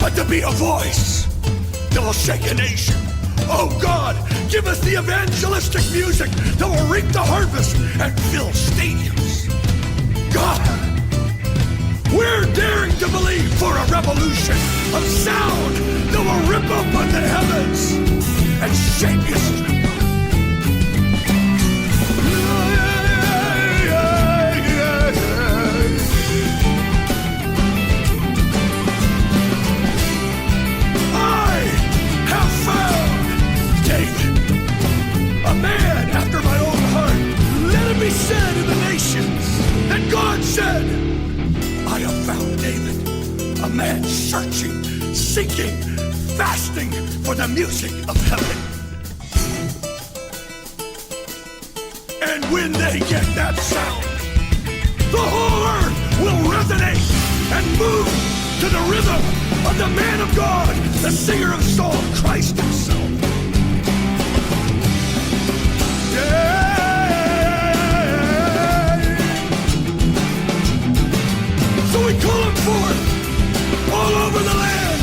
but to be a voice that will shake a nation. Oh God, give us the evangelistic music that will reap the harvest and fill stadiums. God, we're daring to believe for a revolution of sound that will rip open the heavens and shake history. A man after my own heart. Let it be said in the nations that God said, I have found David, a man searching, seeking, fasting for the music of heaven. And when they get that sound, the whole earth will resonate and move to the rhythm of the man of God, the singer of song, Christ himself. So we call them forth all over the land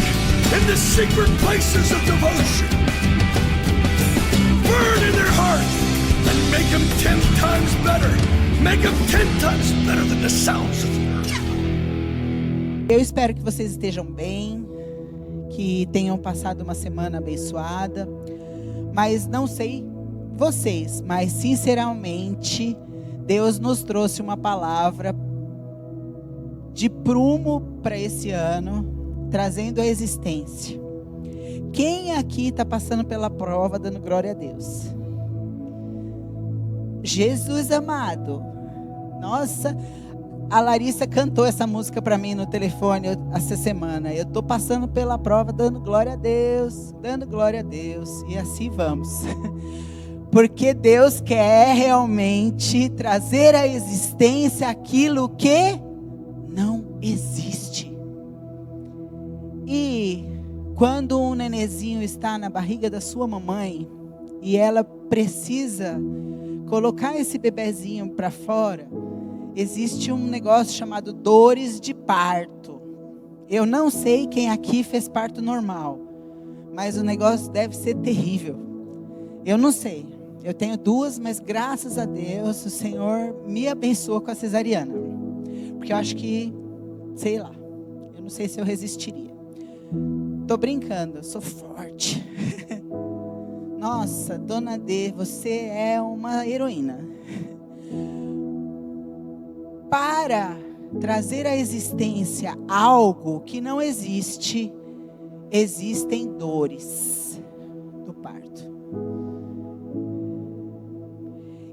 in the secret places of devotion. Burn in their heart and make them 10 times better. Make them 10 times better than the sounds of the earth. Eu espero que vocês estejam bem, que tenham passado uma semana abençoada, mas não sei vocês, mas sinceramente Deus nos trouxe uma palavra de prumo para esse ano, trazendo a existência. Quem aqui está passando pela prova dando glória a Deus? Jesus amado. Nossa, a Larissa cantou essa música para mim no telefone essa semana. Eu estou passando pela prova dando glória a Deus, dando glória a Deus, e assim vamos. Porque Deus quer realmente trazer à existência aquilo que não existe. E quando um nenezinho está na barriga da sua mamãe e ela precisa colocar esse bebezinho para fora, existe um negócio chamado dores de parto. Eu não sei quem aqui fez parto normal, mas o negócio deve ser terrível. Eu não sei. Eu tenho 2, mas graças a Deus o Senhor me abençoou com a cesariana. Porque eu acho que, sei lá, eu não sei se eu resistiria. Tô brincando, eu sou forte. Nossa, Dona D, você é uma heroína. Para trazer à existência algo que não existe, existem dores do parto.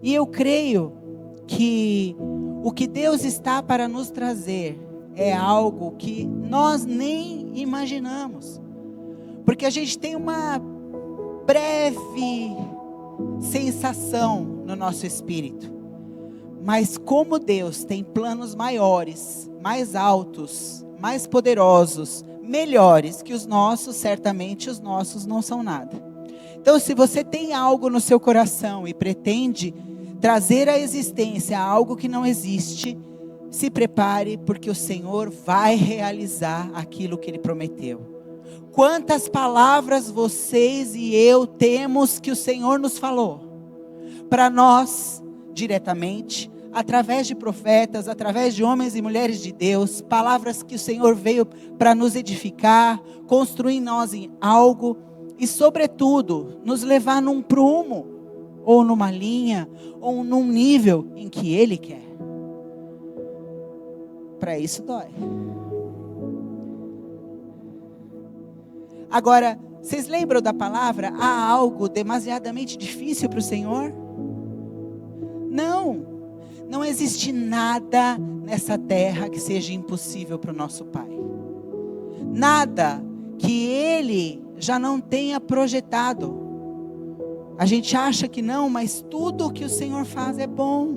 E eu creio que o que Deus está para nos trazer é algo que nós nem imaginamos. Porque a gente tem uma breve sensação no nosso espírito. Mas como Deus tem planos maiores, mais altos, mais poderosos, melhores que os nossos, certamente os nossos não são nada. Então, se você tem algo no seu coração e pretende trazer à existência algo que não existe, se prepare, porque o Senhor vai realizar aquilo que Ele prometeu. Quantas palavras vocês e eu temos que o Senhor nos falou? Para nós, diretamente, através de profetas, através de homens e mulheres de Deus, palavras que o Senhor veio para nos edificar, construir em nós em algo, e sobretudo, nos levar num prumo, ou numa linha, ou num nível em que Ele quer. Para isso dói. Agora, vocês lembram da palavra? Há algo demasiadamente difícil para o Senhor? Não existe nada nessa terra que seja impossível para o nosso Pai. Nada que Ele já não tenha projetado. A gente acha que não, mas tudo o que o Senhor faz é bom.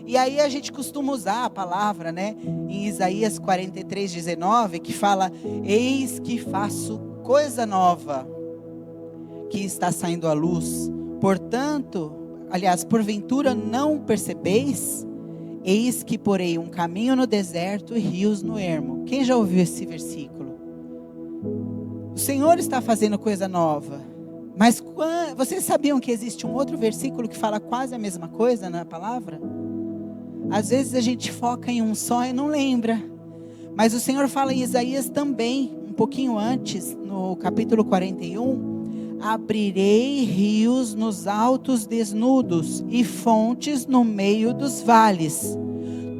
E aí a gente costuma usar a palavra, né? Em Isaías 43:19, que fala: eis que faço coisa nova, que está saindo à luz. Portanto, porventura não percebeis? Eis que porei um caminho no deserto e rios no ermo. Quem já ouviu esse versículo? Senhor está fazendo coisa nova. Mas vocês sabiam que existe um outro versículo que fala quase a mesma coisa na palavra? Às vezes a gente foca em um só e não lembra. Mas o Senhor fala em Isaías também, um pouquinho antes, no capítulo 41. Abrirei rios nos altos desnudos e fontes no meio dos vales.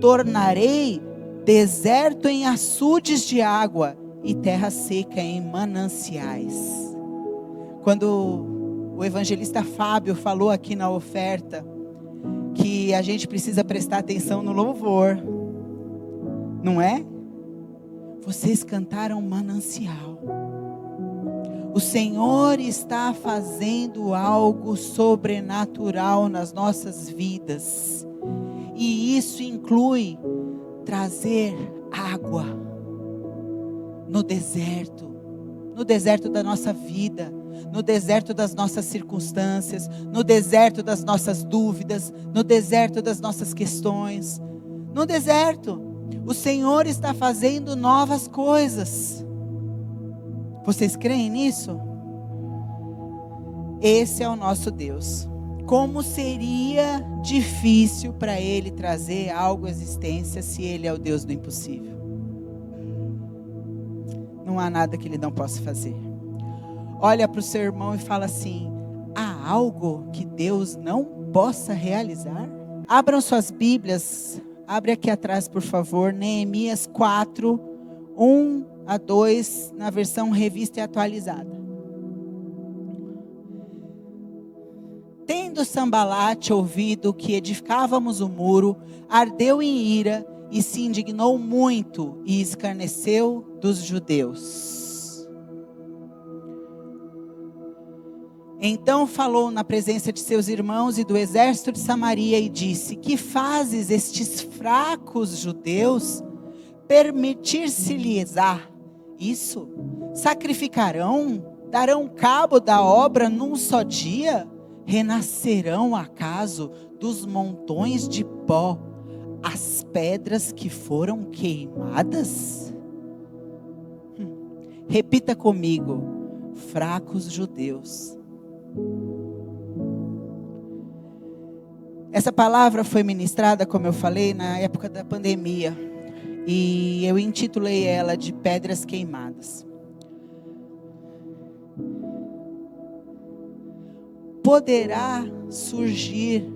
Tornarei deserto em açudes de água e terra seca em mananciais. Quando o evangelista Fábio falou aqui na oferta que a gente precisa prestar atenção no louvor, não é? Vocês cantaram manancial. O Senhor está fazendo algo sobrenatural nas nossas vidas. E isso inclui trazer água no deserto da nossa vida, no deserto das nossas circunstâncias, no deserto das nossas dúvidas, no deserto das nossas questões. No deserto, o Senhor está fazendo novas coisas. Vocês creem nisso? Esse é o nosso Deus. Como seria difícil para Ele trazer algo à existência se Ele é o Deus do impossível? Não há nada que Ele não possa fazer. Olha para o seu irmão e fala assim: há algo que Deus não possa realizar? Abram suas Bíblias, abre aqui atrás por favor, Neemias 4, 1 a 2, na versão revista e atualizada. Tendo Sambalate ouvido que edificávamos o muro, ardeu em ira e se indignou muito e escarneceu dos judeus. Então falou na presença de seus irmãos e do exército de Samaria e disse: que fazes estes fracos judeus permitir-se-lhes-á isso? Sacrificarão? Darão cabo da obra num só dia? Renascerão acaso dos montões de pó as pedras que foram queimadas? Repita comigo: fracos judeus. Essa palavra foi ministrada, como eu falei, na época da pandemia. E eu intitulei ela de Pedras Queimadas. Poderá surgir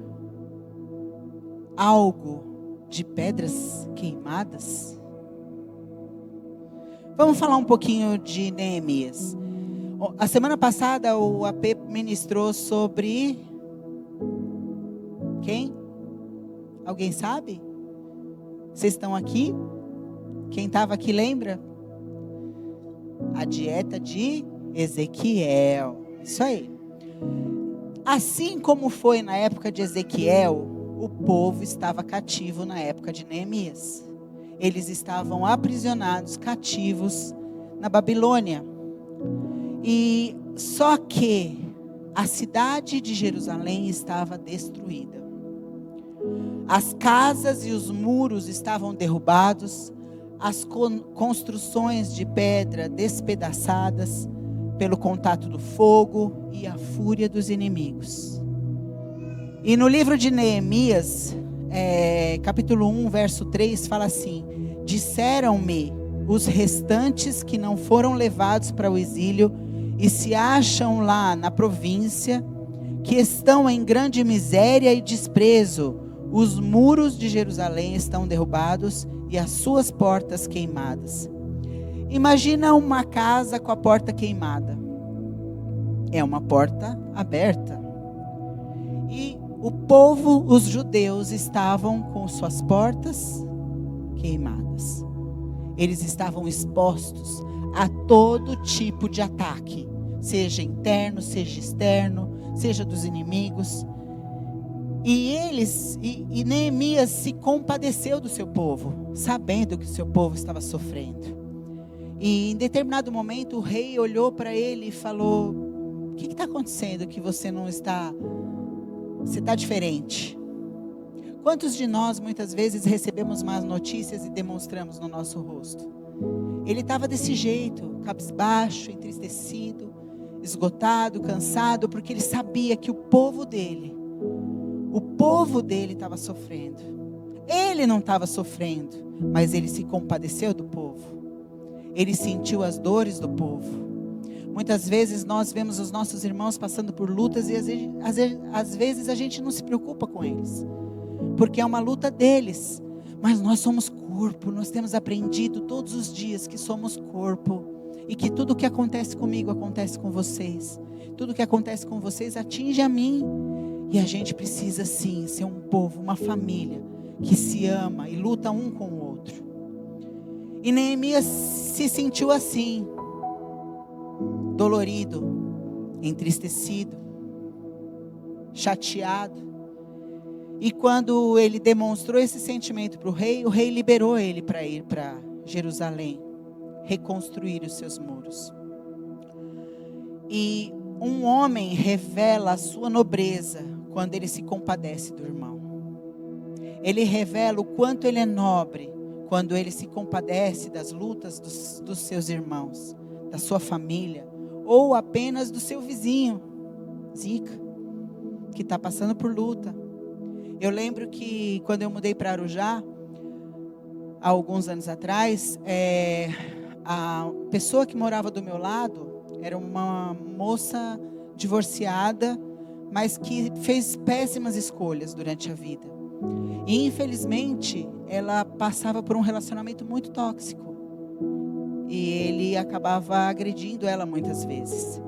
algo de pedras queimadas? Vamos falar um pouquinho de Neemias. A semana passada o AP ministrou sobre quem? Alguém sabe? Vocês estão aqui? Quem estava aqui lembra? A dieta de Ezequiel. Isso aí. Assim como foi na época de Ezequiel, o povo estava cativo na época de Neemias. Eles estavam aprisionados, cativos na Babilônia. E só que a cidade de Jerusalém estava destruída. As casas e os muros estavam derrubados, as construções de pedra despedaçadas pelo contato do fogo e a fúria dos inimigos. E no livro de Neemias, capítulo 1, verso 3, fala assim: disseram-me os restantes que não foram levados para o exílio e se acham lá na província, que estão em grande miséria e desprezo. Os muros de Jerusalém estão derrubados e as suas portas queimadas. Imagina uma casa com a porta queimada. É uma porta aberta. E o povo, os judeus, estavam com suas portas queimadas. Eles estavam expostos a todo tipo de ataque, seja interno, seja externo, seja dos inimigos. E Neemias se compadeceu do seu povo, sabendo que o seu povo estava sofrendo. E em determinado momento o rei olhou para ele e falou: o que está acontecendo que você não está, você está diferente? Quantos de nós muitas vezes recebemos más notícias e demonstramos no nosso rosto? ele estava desse jeito, cabisbaixo, entristecido, esgotado, cansado, porque ele sabia que o povo dele estava sofrendo. Ele não estava sofrendo, mas ele se compadeceu do povo. Ele sentiu as dores do povo. Muitas vezes nós vemos os nossos irmãos passando por lutas e às vezes a gente não se preocupa com eles, porque é uma luta deles. Mas nós somos corpo, nós temos aprendido todos os dias que somos corpo. E que tudo o que acontece comigo acontece com vocês. Tudo o que acontece com vocês atinge a mim. E a gente precisa sim ser um povo, uma família que se ama e luta um com o outro. E Neemias se sentiu assim, dolorido, entristecido, chateado. E quando ele demonstrou esse sentimento para o rei liberou ele para ir para Jerusalém, reconstruir os seus muros. E um homem revela a sua nobreza quando ele se compadece do irmão. Ele revela o quanto ele é nobre quando ele se compadece das lutas dos seus irmãos, da sua família, ou apenas do seu vizinho, Zica, que está passando por luta. Eu lembro que quando eu mudei para Arujá, há alguns anos atrás, a pessoa que morava do meu lado era uma moça divorciada, mas que fez péssimas escolhas durante a vida. E infelizmente, ela passava por um relacionamento muito tóxico. E ele acabava agredindo ela muitas vezes.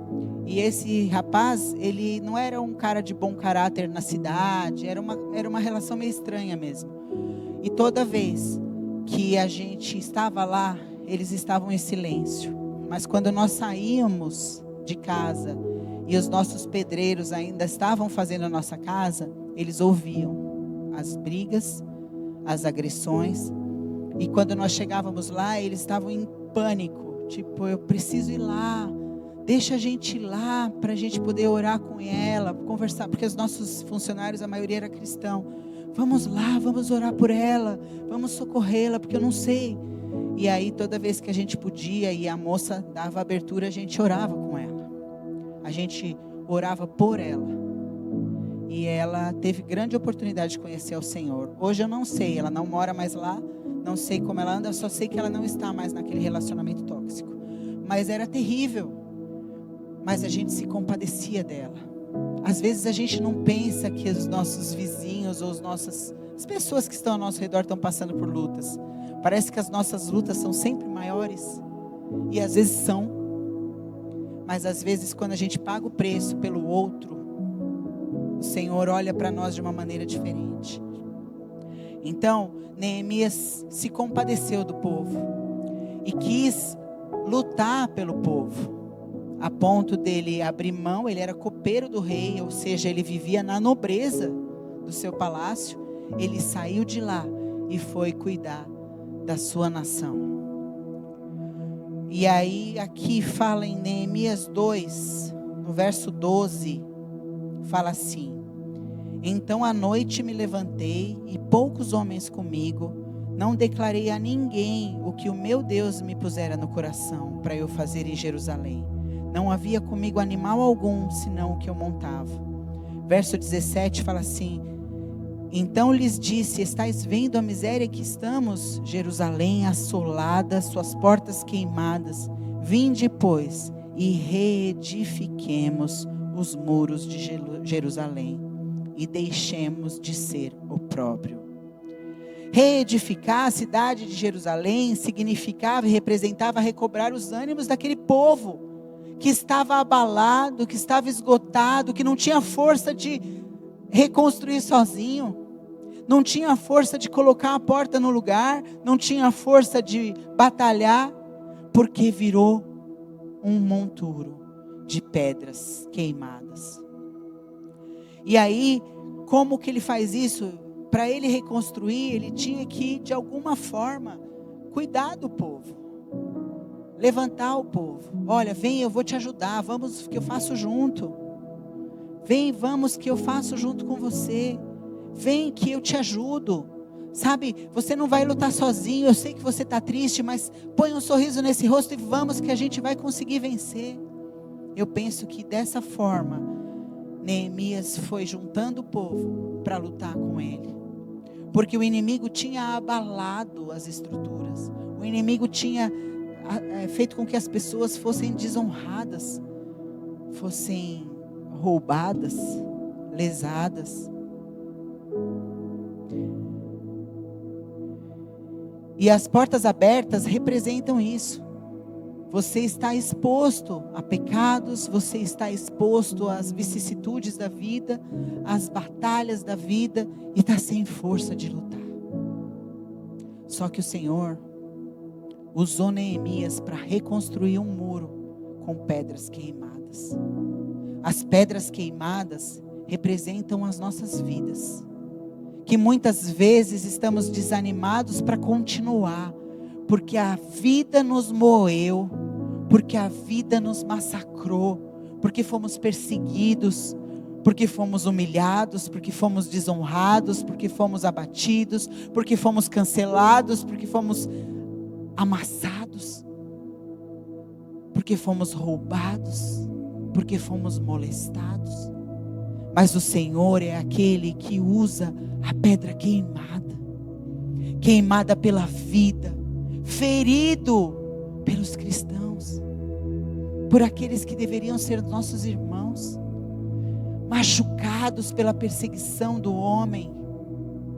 E esse rapaz, ele não era um cara de bom caráter na cidade, era uma relação meio estranha mesmo. E toda vez que a gente estava lá, eles estavam em silêncio. Mas quando nós saíamos de casa e os nossos pedreiros ainda estavam fazendo a nossa casa, eles ouviam as brigas, as agressões. E quando nós chegávamos lá, eles estavam em pânico. Tipo, eu preciso ir lá. Deixa a gente ir lá para a gente poder orar com ela, conversar, porque os nossos funcionários, a maioria era cristão. Vamos lá, vamos orar por ela, vamos socorrê-la, porque eu não sei. E aí toda vez que a gente podia e a moça dava abertura, a gente orava com ela. A gente orava por ela. E ela teve grande oportunidade de conhecer o Senhor. Hoje eu não sei, ela não mora mais lá, não sei como ela anda, só sei que ela não está mais naquele relacionamento tóxico. Mas era terrível. Mas a gente se compadecia dela. Às vezes a gente não pensa que os nossos vizinhos ou as pessoas que estão ao nosso redor estão passando por lutas. Parece que as nossas lutas são sempre maiores. E às vezes são. Mas às vezes quando a gente paga o preço pelo outro, o Senhor olha para nós de uma maneira diferente. Então, Neemias se compadeceu do povo. E quis lutar pelo povo. A ponto dele abrir mão, ele era copeiro do rei, ou seja, ele vivia na nobreza do seu palácio. Ele saiu de lá e foi cuidar da sua nação. E aí aqui fala em Neemias 2, no verso 12, fala assim: então à noite me levantei e poucos homens comigo, não declarei a ninguém o que o meu Deus me pusera no coração para eu fazer em Jerusalém. Não havia comigo animal algum, senão o que eu montava. Verso 17 fala assim: então lhes disse, estáis vendo a miséria que estamos? Jerusalém assolada, suas portas queimadas. Vinde, pois, e reedifiquemos os muros de Jerusalém, e deixemos de ser opróbrio. Reedificar a cidade de Jerusalém significava e representava recobrar os ânimos daquele povo que estava abalado, que estava esgotado, que não tinha força de reconstruir sozinho, não tinha força de colocar a porta no lugar, não tinha força de batalhar, porque virou um monturo de pedras queimadas. E aí, como que ele faz isso? Para ele reconstruir, ele tinha que, de alguma forma, cuidar do povo. Levantar o povo. Olha, vem, eu vou te ajudar. Vamos que eu faço junto. Vem, vamos que eu faço junto com você. Vem que eu te ajudo. Sabe, você não vai lutar sozinho. Eu sei que você está triste, mas põe um sorriso nesse rosto e vamos que a gente vai conseguir vencer. Eu penso que dessa forma, Neemias foi juntando o povo para lutar com ele. Porque o inimigo tinha abalado as estruturas. O inimigo tinha feito com que as pessoas fossem desonradas, fossem roubadas, lesadas. E as portas abertas representam isso. Você está exposto a pecados, você está exposto às vicissitudes da vida, às batalhas da vida, e está sem força de lutar. Só que o Senhor usou Neemias para reconstruir um muro com pedras queimadas. As pedras queimadas representam as nossas vidas, que muitas vezes estamos desanimados para continuar, porque a vida nos moeu, porque a vida nos massacrou, porque fomos perseguidos, porque fomos humilhados, porque fomos desonrados, porque fomos abatidos, porque fomos cancelados, porque fomos amassados, porque fomos roubados, porque fomos molestados. Mas o Senhor é aquele que usa a pedra queimada, queimada pela vida, ferido pelos cristãos, por aqueles que deveriam ser nossos irmãos, machucados pela perseguição do homem,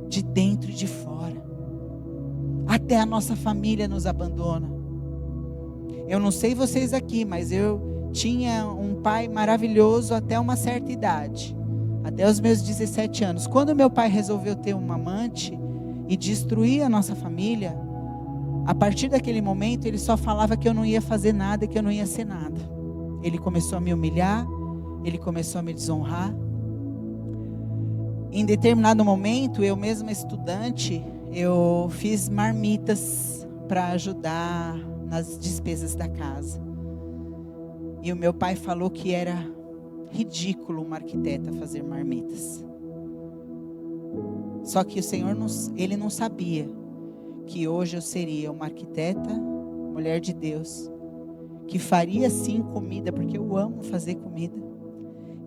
de dentro e de fora. Até a nossa família nos abandona. Eu não sei vocês aqui, mas eu tinha um pai maravilhoso até uma certa idade, até os meus 17 anos. Quando meu pai resolveu ter uma amante e destruir a nossa família, a partir daquele momento ele só falava que eu não ia fazer nada, que eu não ia ser nada. Ele começou a me humilhar, ele começou a me desonrar. Em determinado momento, eu mesma estudante, eu fiz marmitas para ajudar nas despesas da casa. E o meu pai falou que era ridículo uma arquiteta fazer marmitas. Só que o Senhor, ele não sabia que hoje eu seria uma arquiteta, mulher de Deus, que faria sim comida, porque eu amo fazer comida.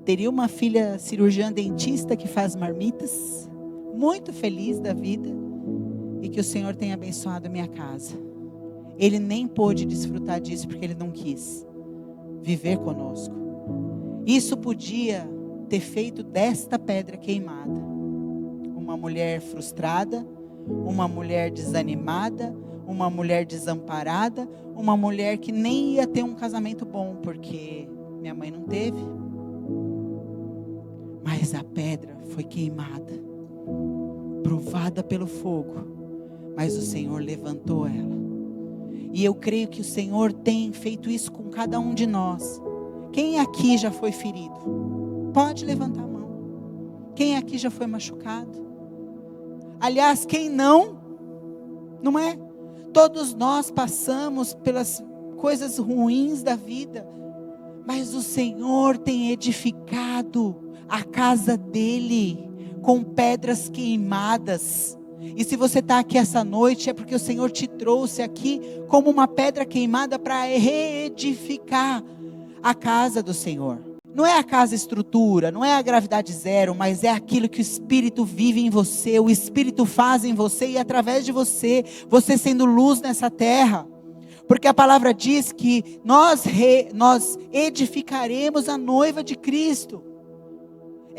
Teria uma filha cirurgiã dentista que faz marmitas, muito feliz da vida, e que o Senhor tenha abençoado a minha casa. Ele nem pôde desfrutar disso porque ele não quis viver conosco. Isso podia ter feito desta pedra queimada uma mulher frustrada, uma mulher desanimada, uma mulher desamparada, uma mulher que nem ia ter um casamento bom, porque minha mãe não teve. Mas a pedra foi queimada, provada pelo fogo, mas o Senhor levantou ela. E eu creio que o Senhor tem feito isso com cada um de nós. Quem aqui já foi ferido? Pode levantar a mão. Quem aqui já foi machucado? Aliás, quem não? Não é? Todos nós passamos pelas coisas ruins da vida, mas o Senhor tem edificado a casa dele com pedras queimadas. E se você está aqui essa noite, é porque o Senhor te trouxe aqui como uma pedra queimada para reedificar a casa do Senhor. Não é a casa estrutura, não é a gravidade zero, mas é aquilo que o Espírito vive em você, o Espírito faz em você e através de você, você sendo luz nessa terra. Porque a palavra diz que nós edificaremos a noiva de Cristo.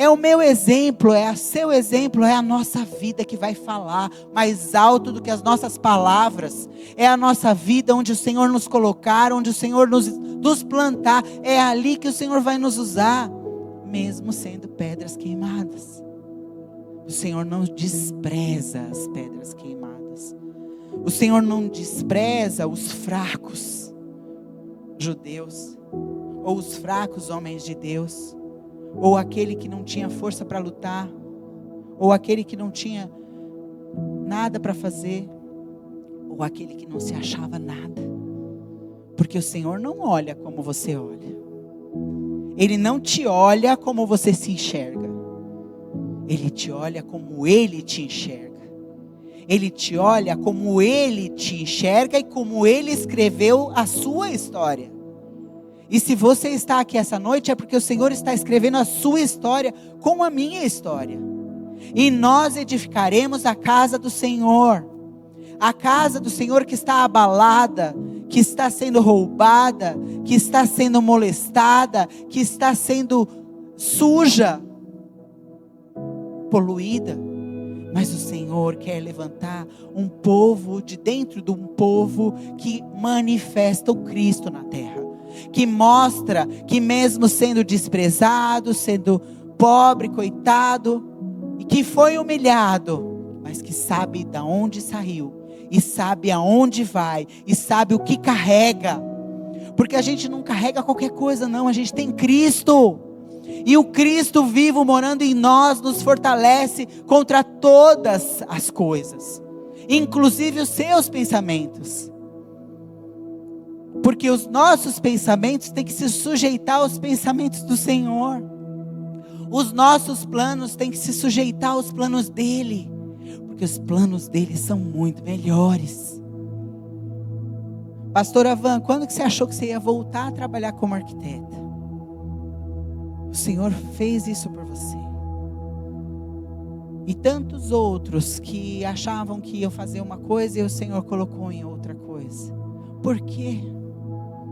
É o meu exemplo, é o seu exemplo, é a nossa vida que vai falar mais alto do que as nossas palavras. É a nossa vida onde o Senhor nos colocar, onde o Senhor nos plantar. É ali que o Senhor vai nos usar, mesmo sendo pedras queimadas. O Senhor não despreza as pedras queimadas. O Senhor não despreza os fracos judeus, ou os fracos homens de Deus, ou aquele que não tinha força para lutar, ou aquele que não tinha nada para fazer, ou aquele que não se achava nada. Porque o Senhor não olha como você olha. Ele não te olha como você se enxerga. Ele te olha como Ele te enxerga. Ele te olha como Ele te enxerga e como Ele escreveu a sua história. E se você está aqui essa noite, é porque o Senhor está escrevendo a sua história com a minha história. E nós edificaremos a casa do Senhor. A casa do Senhor que está abalada, que está sendo roubada, que está sendo molestada, que está sendo suja, poluída. Mas o Senhor quer levantar um povo de dentro de um povo que manifesta o Cristo na terra. Que mostra que mesmo sendo desprezado, sendo pobre, coitado, e que foi humilhado, mas que sabe de onde saiu, e sabe aonde vai, e sabe o que carrega. Porque a gente não carrega qualquer coisa não, a gente tem Cristo. E o Cristo vivo morando em nós nos fortalece contra todas as coisas, inclusive os seus pensamentos. Porque os nossos pensamentos têm que se sujeitar aos pensamentos do Senhor. Os nossos planos têm que se sujeitar aos planos dEle. Porque os planos dEle são muito melhores. Pastora Van, quando que você achou que você ia voltar a trabalhar como arquiteta? O Senhor fez isso por você. E tantos outros que achavam que iam fazer uma coisa e o Senhor colocou em outra coisa. Por quê?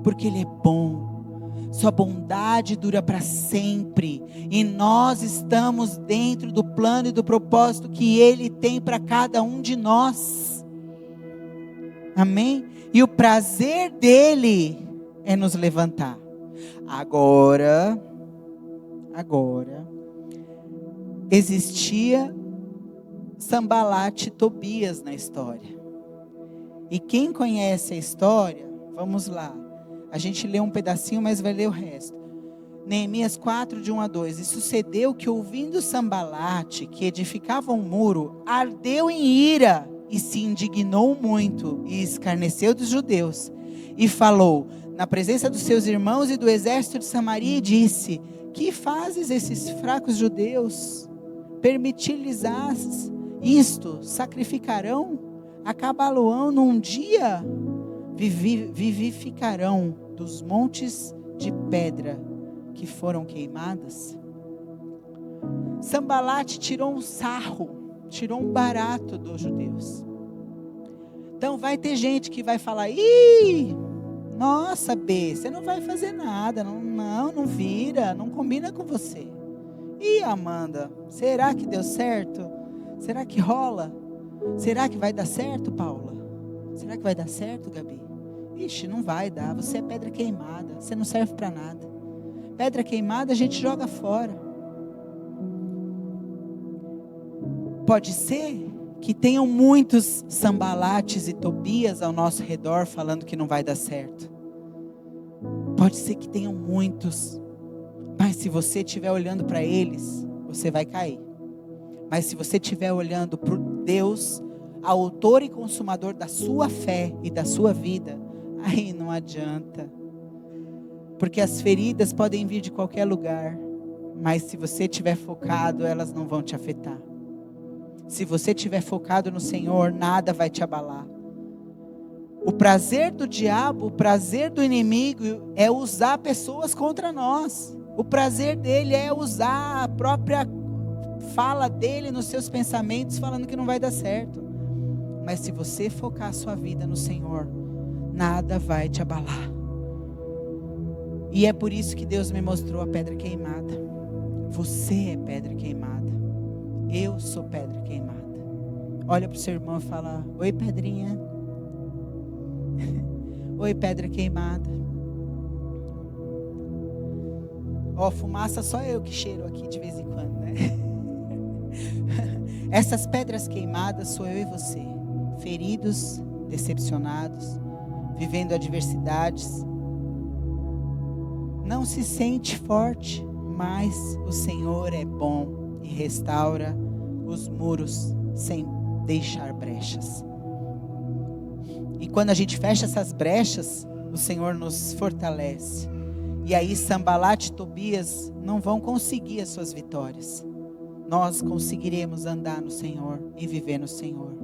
Porque Ele é bom, sua bondade dura para sempre, e nós estamos dentro do plano e do propósito que Ele tem para cada um de nós, amém? E o prazer dEle é nos levantar. Agora, existia Sambalate e Tobias na história, e quem conhece a história, vamos lá, a gente lê um pedacinho, mas vai ler o resto. Neemias 4, de 1 a 2. E sucedeu que, ouvindo Sambalate, que edificava um muro, ardeu em ira, e se indignou muito, e escarneceu dos judeus. E falou na presença dos seus irmãos e do exército de Samaria, e disse: que fazes esses fracos judeus? Permitir-lhes isto? Sacrificarão? Acabá-lo-ão num dia? Vivificarão dos montes de pedra que foram queimadas? Sambalate tirou um sarro, tirou um barato dos judeus. Então vai ter gente que vai falar: ih, nossa, B, você não vai fazer nada, não vira, não combina com você. Ih, Amanda, será que deu certo? Será que rola? Será que vai dar certo, Paula? Será que vai dar certo, Gabi? Ixi, não vai dar, você é pedra queimada, você não serve para nada. Pedra queimada a gente joga fora. Pode ser que tenham muitos Sambalates e Tobias ao nosso redor falando que não vai dar certo. Pode ser que tenham muitos, mas se você estiver olhando para eles, você vai cair. Mas se você estiver olhando para Deus, autor e consumador da sua fé e da sua vida, aí não adianta. Porque as feridas podem vir de qualquer lugar, mas se você estiver focado, elas não vão te afetar. Se você estiver focado no Senhor, nada vai te abalar. O prazer do diabo, o prazer do inimigo é usar pessoas contra nós. O prazer dele é usar a própria fala dele nos seus pensamentos, falando que não vai dar certo. Mas se você focar a sua vida no Senhor, nada vai te abalar. E é por isso que Deus me mostrou a pedra queimada. Você é pedra queimada. Eu sou pedra queimada. Olha para o seu irmão e fala: oi, pedrinha. Oi, pedra queimada. Ó, fumaça só eu que cheiro aqui de vez em quando, né? Essas pedras queimadas sou eu e você. Feridos, decepcionados, vivendo adversidades. Não se sente forte, mas o Senhor é bom e restaura os muros sem deixar brechas. E quando a gente fecha essas brechas, o Senhor nos fortalece. E aí Sambalate e Tobias não vão conseguir as suas vitórias. Nós conseguiremos andar no Senhor e viver no Senhor.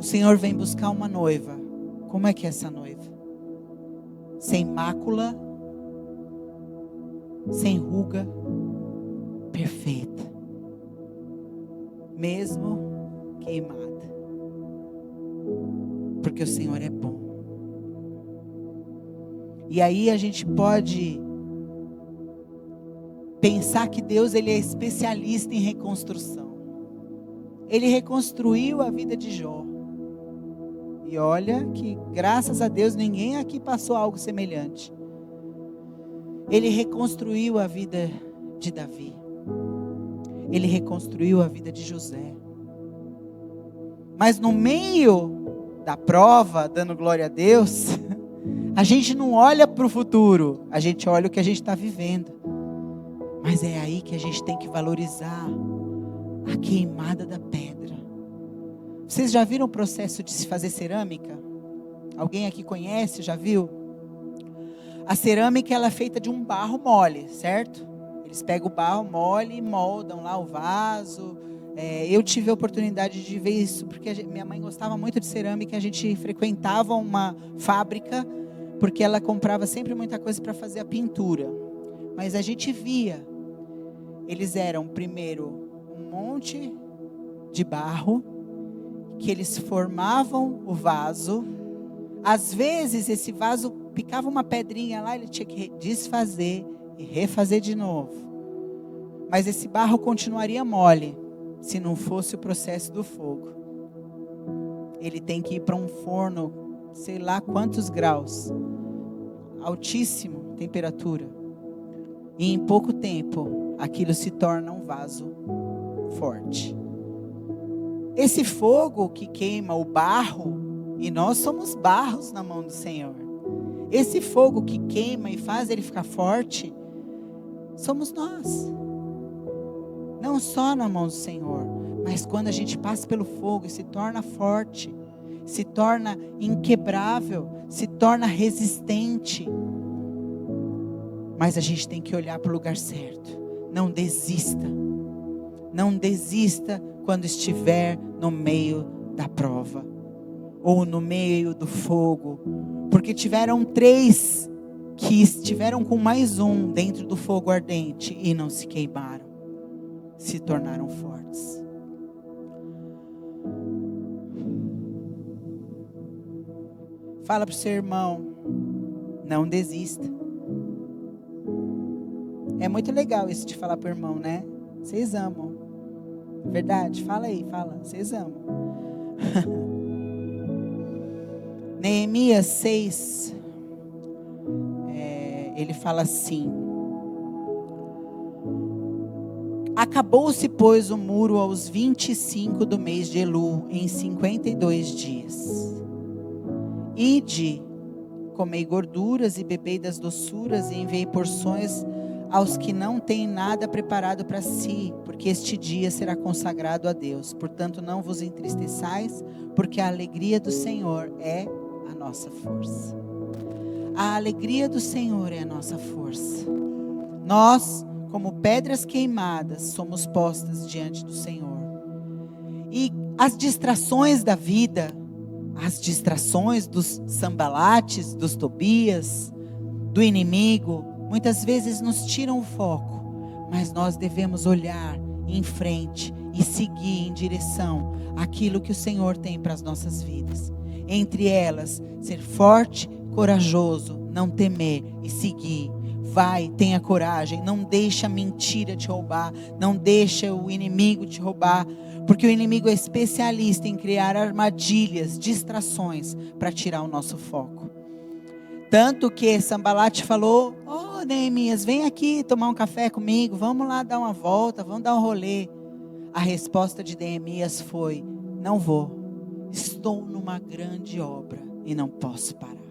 O Senhor vem buscar uma noiva. Como é que é essa noiva? Sem mácula, sem ruga, perfeita, mesmo queimada, porque o Senhor é bom. E aí a gente pode pensar que Deus, Ele é especialista em reconstrução. Ele reconstruiu a vida de Jó. E olha que, graças a Deus, ninguém aqui passou algo semelhante. Ele reconstruiu a vida de Davi. Ele reconstruiu a vida de José. Mas no meio da prova, dando glória a Deus, a gente não olha para o futuro, a gente olha o que a gente está vivendo. Mas é aí que a gente tem que valorizar a queimada da pedra. Vocês já viram o processo de se fazer cerâmica? Alguém aqui conhece, já viu? A cerâmica, ela é feita de um barro mole, certo? Eles pegam o barro mole e moldam lá o vaso. Eu tive a oportunidade de ver isso, porque minha mãe gostava muito de cerâmica. A gente frequentava uma fábrica, porque ela comprava sempre muita coisa para fazer a pintura. Mas a gente via, eles eram primeiro um monte de barro, que eles formavam o vaso. Às vezes esse vaso picava uma pedrinha lá, ele tinha que desfazer e refazer de novo. Mas esse barro continuaria mole, se não fosse o processo do fogo. Ele tem que ir para um forno, sei lá quantos graus, altíssima temperatura. E em pouco tempo, aquilo se torna um vaso forte. Esse fogo que queima o barro, e nós somos barros na mão do Senhor. Esse fogo que queima e faz ele ficar forte, somos nós. Não só na mão do Senhor, mas quando a gente passa pelo fogo e se torna forte, se torna inquebrável, se torna resistente. Mas a gente tem que olhar para o lugar certo. Não desista. Não desista quando estiver no meio da prova, ou no meio do fogo, porque tiveram 3 que estiveram com mais um dentro do fogo ardente e não se queimaram, se tornaram fortes. Fala para o seu irmão, não desista. É muito legal isso de falar para o irmão, né? Vocês amam. Verdade? Fala aí, fala. Vocês amam. Neemias 6. Ele fala assim: acabou-se, pois, o muro aos 25 do mês de Elu, em 52 dias. Ide, comei gorduras e bebei das doçuras, e enviei porções aos que não têm nada preparado para si, porque este dia será consagrado a Deus. Portanto, não vos entristeçais, porque a alegria do Senhor é a nossa força. A alegria do Senhor é a nossa força. Nós, como pedras queimadas, somos postas diante do Senhor. E as distrações da vida, as distrações dos Sanbalates, dos Tobias, do inimigo, muitas vezes nos tiram o foco, mas nós devemos olhar em frente e seguir em direção àquilo que o Senhor tem para as nossas vidas. Entre elas, ser forte, corajoso, não temer e seguir. Vai, tenha coragem, não deixa a mentira te roubar, não deixa o inimigo te roubar, porque o inimigo é especialista em criar armadilhas, distrações para tirar o nosso foco. Tanto que Sanbalate falou: oh, Neemias, vem aqui tomar um café comigo, vamos lá dar uma volta, vamos dar um rolê. A resposta de Neemias foi: não vou, estou numa grande obra e não posso parar.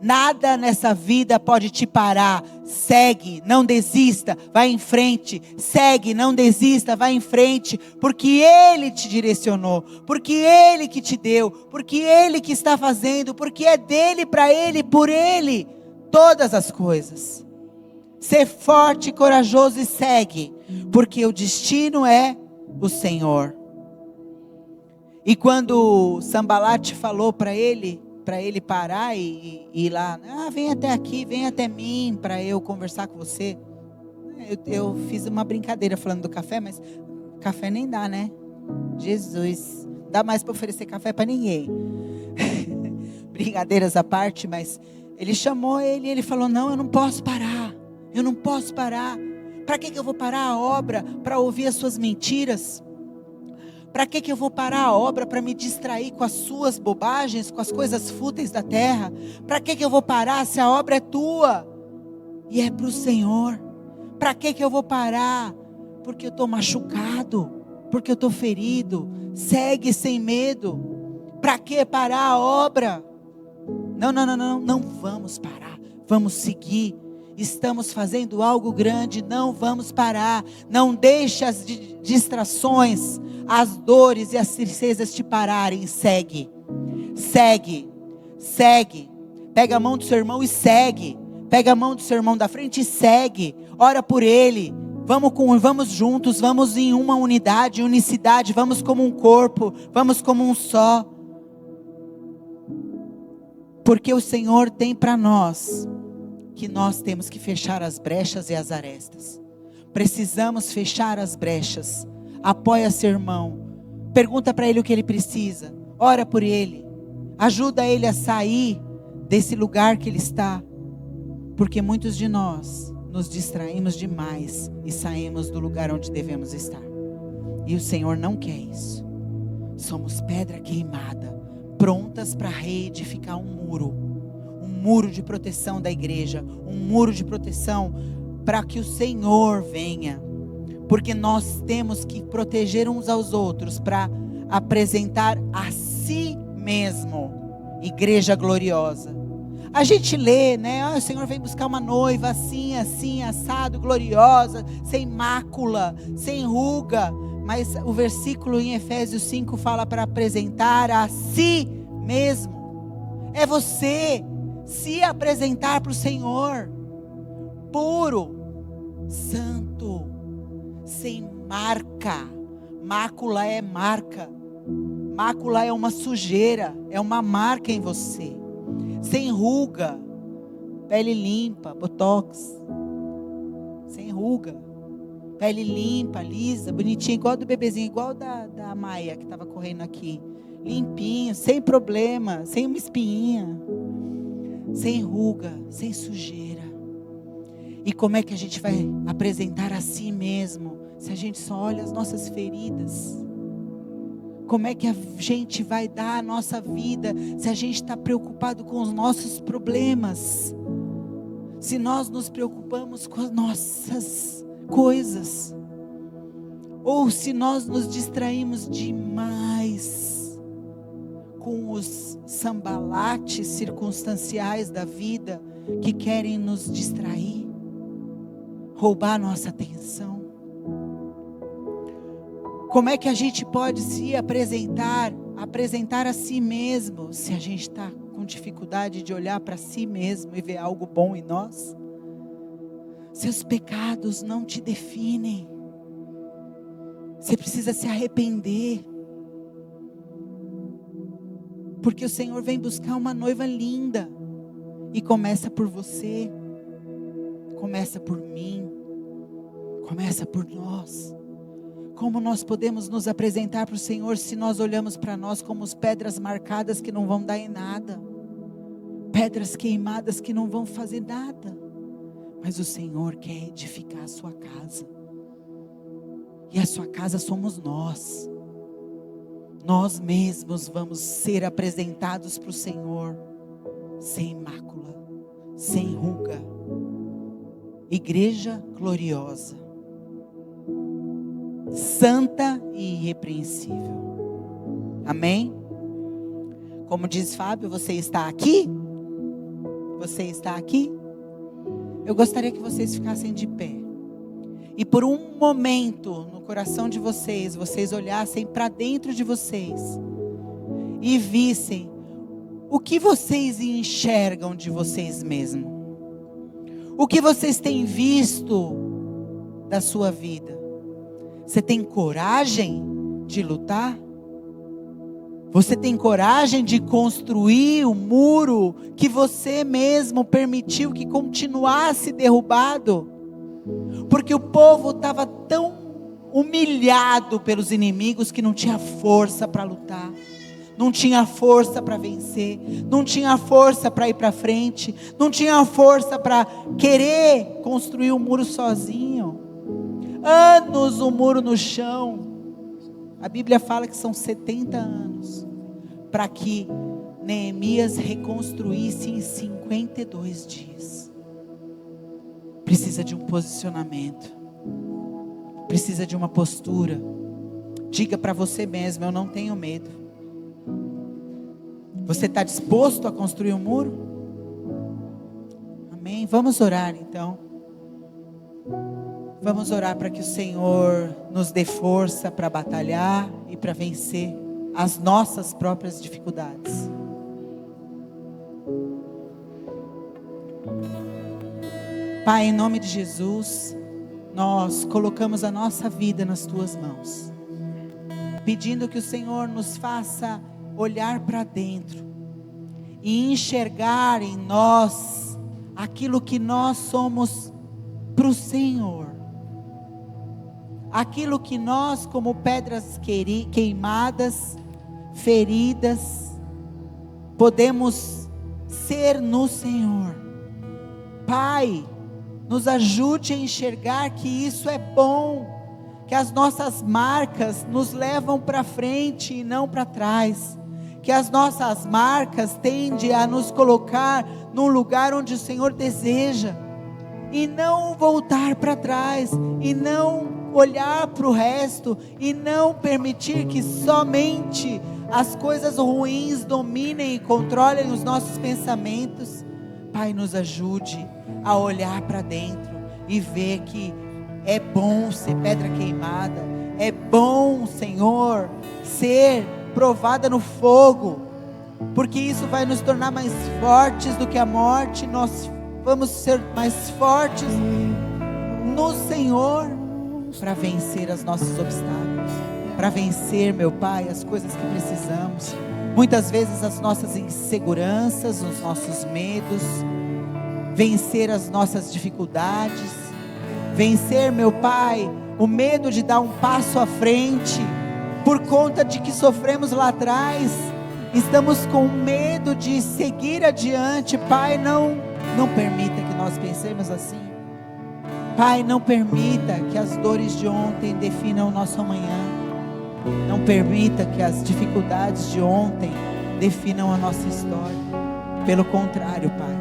Nada nessa vida pode te parar. Segue, não desista, vai em frente. Segue, não desista, vai em frente. Porque Ele te direcionou, porque Ele que te deu, porque Ele que está fazendo, porque é dele, para Ele, por Ele, todas as coisas. Ser forte, corajoso e segue, porque o destino é o Senhor. E quando Sambalat falou para ele parar e ir lá, vem até aqui, vem até mim para eu conversar com você. Eu fiz uma brincadeira falando do café, mas café nem dá, né? Jesus, dá mais para oferecer café para ninguém. Brincadeiras à parte, mas ele chamou ele e ele falou, não, eu não posso parar. Para que eu vou parar a obra para ouvir as suas mentiras? Para que eu vou parar a obra para me distrair com as suas bobagens, com as coisas fúteis da terra? Para que eu vou parar se a obra é tua e é para o Senhor? Para que eu vou parar? Porque eu estou machucado, porque eu estou ferido. Segue sem medo. Para que parar a obra? Não vamos parar, vamos seguir. Estamos fazendo algo grande, não vamos parar. Não deixe as distrações, as dores e as tristezas te pararem. Segue. Pega a mão do seu irmão e segue. Pega a mão do seu irmão da frente e segue. Ora por ele. Vamos juntos, vamos em uma unidade, unicidade, vamos como um corpo, vamos como um só. Porque o Senhor tem para nós que nós temos que fechar as brechas e as arestas. Precisamos fechar as brechas. Apoia seu irmão. Pergunta para ele o que ele precisa. Ora por ele. Ajuda ele a sair desse lugar que ele está. Porque muitos de nós nos distraímos demais e saímos do lugar onde devemos estar. E o Senhor não quer isso. Somos pedra queimada, prontas para reedificar um muro de proteção da igreja, um muro de proteção para que o Senhor venha, porque nós temos que proteger uns aos outros para apresentar a si mesmo, igreja gloriosa. A gente lê, né? O Senhor vem buscar uma noiva assim, assado, gloriosa, sem mácula, sem ruga. Mas o versículo em Efésios 5 fala para apresentar a si mesmo. É você se apresentar para o Senhor, puro, santo, sem marca. Mácula é marca. Mácula é uma sujeira, é uma marca em você. Sem ruga, pele limpa, botox, sem ruga, pele limpa, lisa, bonitinha, igual do bebezinho, igual da Maia que estava correndo aqui, limpinho, sem problema, sem uma espinha, sem ruga, sem sujeira. E como é que a gente vai apresentar a si mesmo, se a gente só olha as nossas feridas? Como é que a gente vai dar a nossa vida se a gente está preocupado com os nossos problemas? Se nós nos preocupamos com as nossas coisas? Ou se nós nos distraímos demais com os sambalates circunstanciais da vida que querem nos distrair, roubar nossa atenção? Como é que a gente pode se apresentar a si mesmo, se a gente está com dificuldade de olhar para si mesmo e ver algo bom em nós? Seus pecados não te definem. Você precisa se arrepender. Porque o Senhor vem buscar uma noiva linda. E começa por você. Começa por mim. Começa por nós. Como nós podemos nos apresentar para o Senhor se nós olhamos para nós como as pedras marcadas que não vão dar em nada, pedras queimadas que não vão fazer nada? Mas o Senhor quer edificar a sua casa, e a sua casa somos nós. Nós mesmos vamos ser apresentados para o Senhor, sem mácula, sem ruga, igreja gloriosa, santa e irrepreensível. Amém? Como diz Fábio, você está aqui? Você está aqui? Eu gostaria que vocês ficassem de pé. E por um momento no coração de vocês, vocês olhassem para dentro de vocês e vissem o que vocês enxergam de vocês mesmos. O que vocês têm visto da sua vida. Você tem coragem de lutar? Você tem coragem de construir o muro que você mesmo permitiu que continuasse derrubado? Porque o povo estava tão humilhado pelos inimigos que não tinha força para lutar, não tinha força para vencer, não tinha força para ir para frente, não tinha força para querer construir o muro sozinho. Anos o muro no chão. A Bíblia fala que são 70 anos para que Neemias reconstruísse em 52 dias. Precisa de um posicionamento, precisa de uma postura. Diga para você mesmo: eu não tenho medo. Você está disposto a construir um muro? Amém? Vamos orar então. Vamos orar para que o Senhor nos dê força para batalhar e para vencer as nossas próprias dificuldades. Pai, em nome de Jesus, nós colocamos a nossa vida nas Tuas mãos, pedindo que o Senhor nos faça olhar para dentro e enxergar em nós aquilo que nós somos para o Senhor. Aquilo que nós, como pedras queimadas, feridas, podemos ser no Senhor. Pai, nos ajude a enxergar que isso é bom, que as nossas marcas nos levam para frente e não para trás, que as nossas marcas tendem a nos colocar num lugar onde o Senhor deseja, e não voltar para trás, e não olhar para o resto, e não permitir que somente as coisas ruins dominem e controlem os nossos pensamentos. Pai, nos ajude a olhar para dentro e ver que é bom ser pedra queimada, é bom, Senhor, ser provada no fogo, porque isso vai nos tornar mais fortes do que a morte. Nós vamos ser mais fortes no Senhor, para vencer os nossos obstáculos, para vencer, meu Pai, as coisas que precisamos, muitas vezes as nossas inseguranças, os nossos medos, vencer as nossas dificuldades, vencer, meu Pai, o medo de dar um passo à frente, por conta de que sofremos lá atrás, estamos com medo de seguir adiante. Pai, não permita que nós pensemos assim. Pai, não permita que as dores de ontem definam o nosso amanhã. Não permita que as dificuldades de ontem definam a nossa história. Pelo contrário, Pai,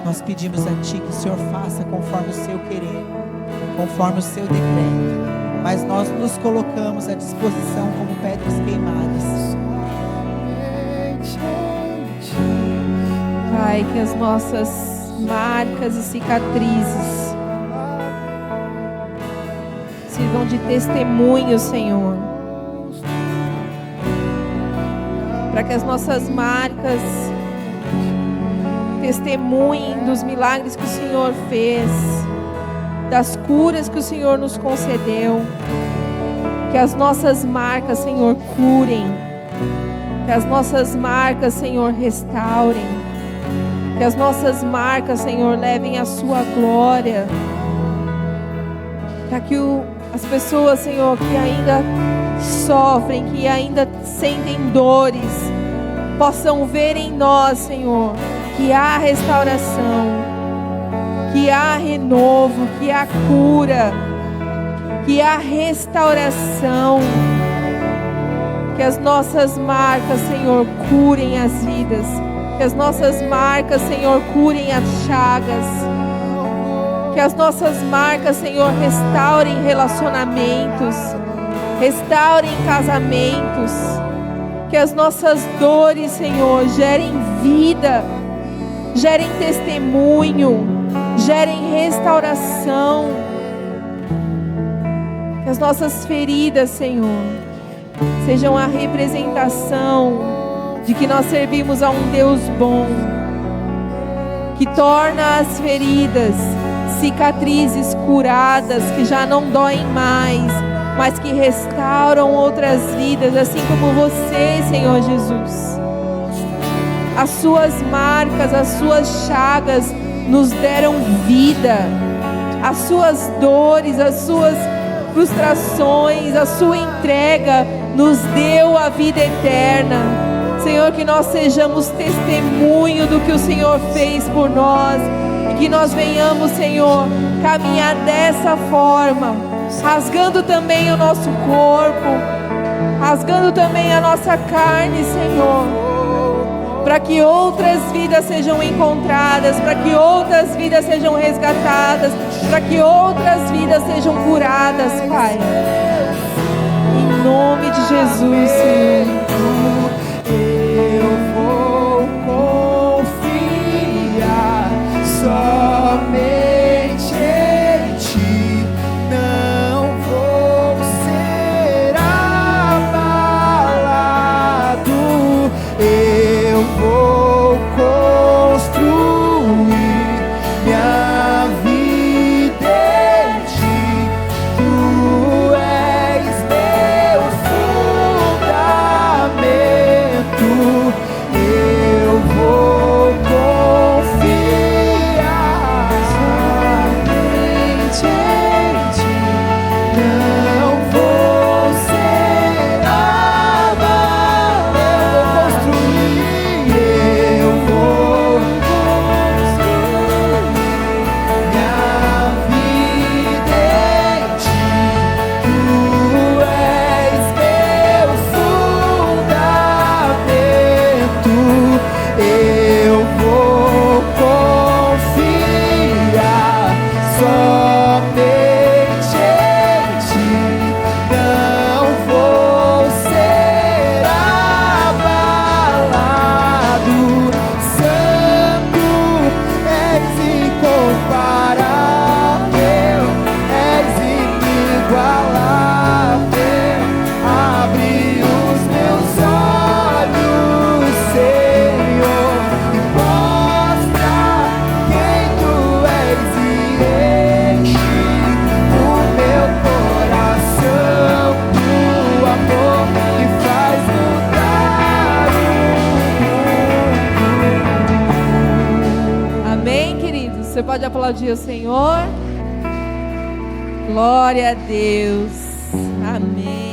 nós pedimos a Ti que o Senhor faça conforme o Seu querer, conforme o Seu decreto. Mas nós nos colocamos à disposição como pedras queimadas. Pai, que as nossas marcas e cicatrizes sirvam de testemunho, Senhor, para que as nossas marcas testemunhem dos milagres que o Senhor fez, das curas que o Senhor nos concedeu. Que as nossas marcas, Senhor, curem, que as nossas marcas, Senhor, restaurem, que as nossas marcas, Senhor, levem a sua glória, para que as pessoas, Senhor, que ainda sofrem, que ainda sentem dores, possam ver em nós, Senhor, que há restauração, que há renovo, que há cura, que há restauração. Que as nossas marcas, Senhor, curem as vidas, que as nossas marcas, Senhor, curem as chagas, que as nossas marcas, Senhor, restaurem relacionamentos, restaurem casamentos, que as nossas dores, Senhor, gerem vida, gerem testemunho, gerem restauração, que as nossas feridas, Senhor, sejam a representação de que nós servimos a um Deus bom, que torna as feridas cicatrizes curadas, que já não doem mais, mas que restauram outras vidas, assim como você, Senhor Jesus. As suas marcas, as suas chagas nos deram vida. As suas dores, as suas frustrações, a sua entrega nos deu a vida eterna. Senhor, que nós sejamos testemunho do que o Senhor fez por nós, e que nós venhamos, Senhor, caminhar dessa forma, rasgando também o nosso corpo, rasgando também a nossa carne, Senhor, para que outras vidas sejam encontradas, para que outras vidas sejam resgatadas, para que outras vidas sejam curadas, Pai. Em nome de Jesus, Senhor. Eu vou confiar somente em Ti, não vou ser abalado. Eu vou construir minha vida em Ti. Tu és meu fundamento. Eu vou confiar somente em Ti, não vou ser abalado. Eu vou construir minha vida em Ti. Tu és meu fundamento. Eu vou confiar somente em Ti, não vou ser abalado. Santo, és incomparável, és inigualável. Abre os meus olhos, Senhor, e mostra quem Tu és, e enche o meu coração do amor que faz mudar o mundo. Amém, queridos? Você pode aplaudir o Senhor? Glória a Deus. Amém.